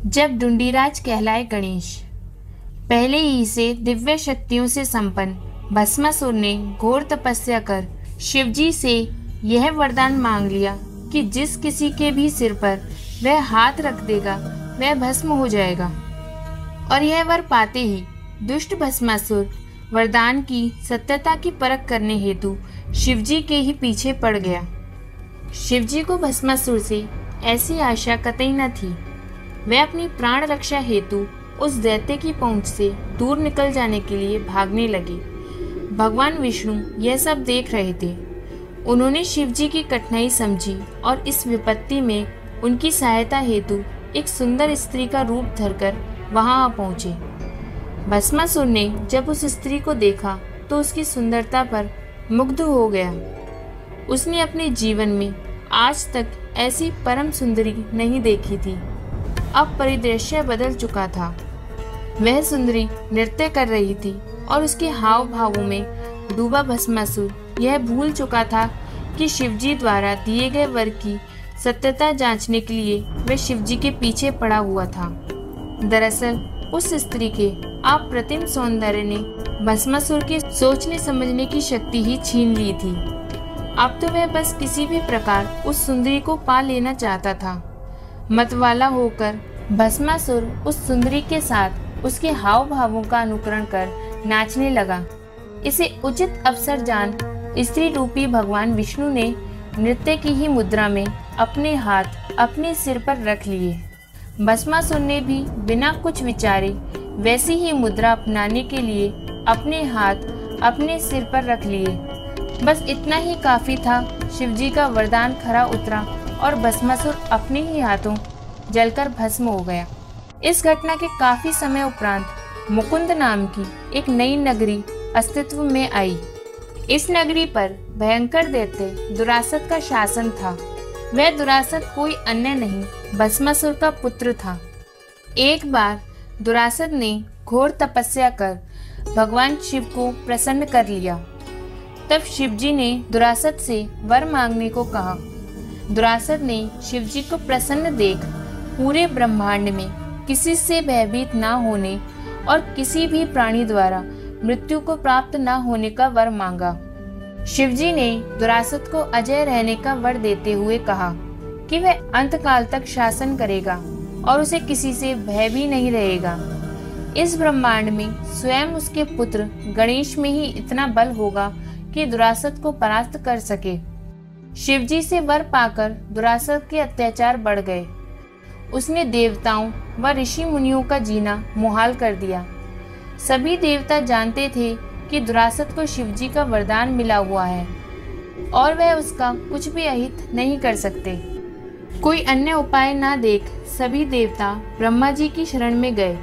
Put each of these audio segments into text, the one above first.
जब ढूंढीराज कहलाए गणेश। पहले ही से दिव्य शक्तियों से संपन्न भस्मासुर ने घोर तपस्या कर शिवजी से यह वरदान मांग लिया कि जिस किसी के भी सिर पर वह हाथ रख देगा वह भस्म हो जाएगा। और यह वर पाते ही दुष्ट भस्मासुर वरदान की सत्यता की परख करने हेतु शिवजी के ही पीछे पड़ गया। शिवजी को भस्मासुर से ऐसी आशा कतई न थी। वह अपनी प्राण रक्षा हेतु उस दैत्य की पहुंच से दूर निकल जाने के लिए भागने लगे। भगवान विष्णु यह सब देख रहे थे। उन्होंने शिवजी की कठिनाई समझी और इस विपत्ति में उनकी सहायता हेतु एक सुंदर स्त्री का रूप धरकर वहां आ पहुंचे। भस्मासुर ने जब उस स्त्री को देखा तो उसकी सुंदरता पर मुग्ध हो गया। उसने अपने जीवन में आज तक ऐसी परम सुंदरी नहीं देखी थी। अब परिदृश्य बदल चुका था। वह सुंदरी नृत्य कर रही थी और उसके हाव भावों में डूबा भस्मासुर यह भूल चुका था कि शिवजी द्वारा दिए गए वर की सत्यता जांचने के लिए वह शिवजी के पीछे पड़ा हुआ था। दरअसल उस स्त्री के अप्रतिम सौंदर्य ने भस्मासुर के सोचने समझने की शक्ति ही छीन ली थी। अब तो वह बस किसी भी प्रकार उस सुंदरी को पा लेना चाहता था। मतवाला होकर भस्मासुर उस सुंदरी के साथ उसके हाव भावों का अनुकरण कर नाचने लगा। इसे उचित अवसर जान स्त्री रूपी भगवान विष्णु ने नृत्य की ही मुद्रा में अपने हाथ अपने सिर पर रख लिए। भस्मासुर ने भी बिना कुछ विचारे वैसी ही मुद्रा अपनाने के लिए अपने हाथ अपने सिर पर रख लिए। बस इतना ही काफी था। शिवजी का वरदान खरा उतरा और भस्मासुर अपने ही हाथों जलकर भस्म हो गया। इस घटना के काफी समय उपरांत मुकुंद नाम की एक नई नगरी अस्तित्व में आई। इस नगरी पर भयंकर दैत्य दुरासत का शासन था। वह दुरासत कोई अन्य नहीं भस्मासुर का पुत्र था। एक बार दुरासत ने घोर तपस्या कर भगवान शिव को प्रसन्न कर लिया। तब शिवजी ने दुरासत से वर मांगने को कहा। दुरासत ने शिवजी को प्रसन्न देख पूरे ब्रह्मांड में किसी से भयभीत न होने और किसी भी प्राणी द्वारा मृत्यु को प्राप्त न होने का वर मांगा। शिवजी ने दुरासत को अजय रहने का वर देते हुए कहा कि वह अंतकाल तक शासन करेगा और उसे किसी से भय भी नहीं रहेगा। इस ब्रह्मांड में स्वयं उसके पुत्र गणेश में ही इतना बल होगा कि दुरासत को परास्त कर सके। शिवजी से वर पाकर दुरासत के अत्याचार बढ़ गए। उसने देवताओं व ऋषि मुनियों का जीना मुहाल कर दिया। सभी देवता जानते थे कि दुरासत को शिवजी का वरदान मिला हुआ है और वह उसका कुछ भी अहित नहीं कर सकते। कोई अन्य उपाय न देख सभी देवता ब्रह्मा जी की शरण में गए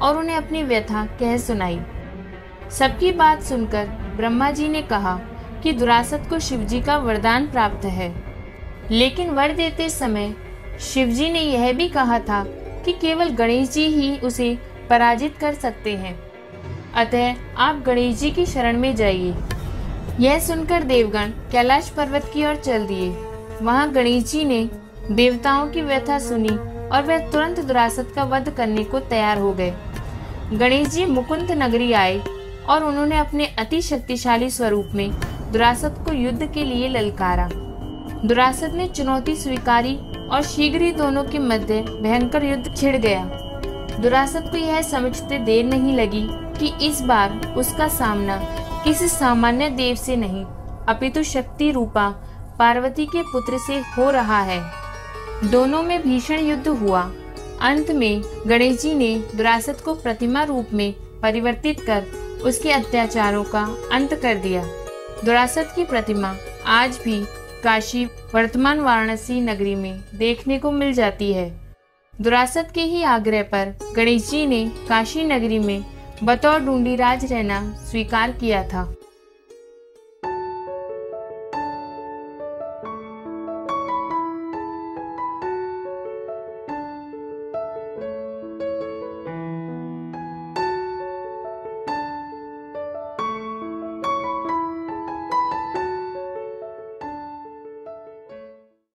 और उन्हें अपनी व्यथा कह सुनाई। सबकी बात सुनकर ब्रह्मा जी ने कहा कि दुरासत को शिवजी का वरदान प्राप्त है, लेकिन वर देते समय शिवजी ने यह भी कहा था कि केवल गणेश जी ही उसे पराजित कर सकते हैं। अतः आप गणेश जी की शरण में जाइए। यह सुनकर देवगण कैलाश पर्वत की ओर चल दिए। वहां गणेश जी ने देवताओं की व्यथा सुनी और वह तुरंत दुरासत का वध करने को तैयार हो गए। गणेश जी मुकुंद नगरी आए और उन्होंने अपने अति शक्तिशाली स्वरूप में दुरासत को युद्ध के लिए ललकारा। दुरासत ने चुनौती स्वीकारी और शीघ्र ही दोनों के मध्य भयंकर युद्ध छिड़ गया। दुरासत को यह समझते देर नहीं लगी कि इस बार उसका सामना किसी सामान्य देव से नहीं अपितु शक्ति रूपा पार्वती के पुत्र से हो रहा है। दोनों में भीषण युद्ध हुआ। अंत में गणेश जी ने दुरासत को प्रतिमा रूप में परिवर्तित कर उसके अत्याचारों का अंत कर दिया। दुरासत की प्रतिमा आज भी काशी वर्तमान वाराणसी नगरी में देखने को मिल जाती है। दुरासत के ही आग्रह पर गणेश जी ने काशी नगरी में बतौर ढूंढीराज रहना स्वीकार किया था।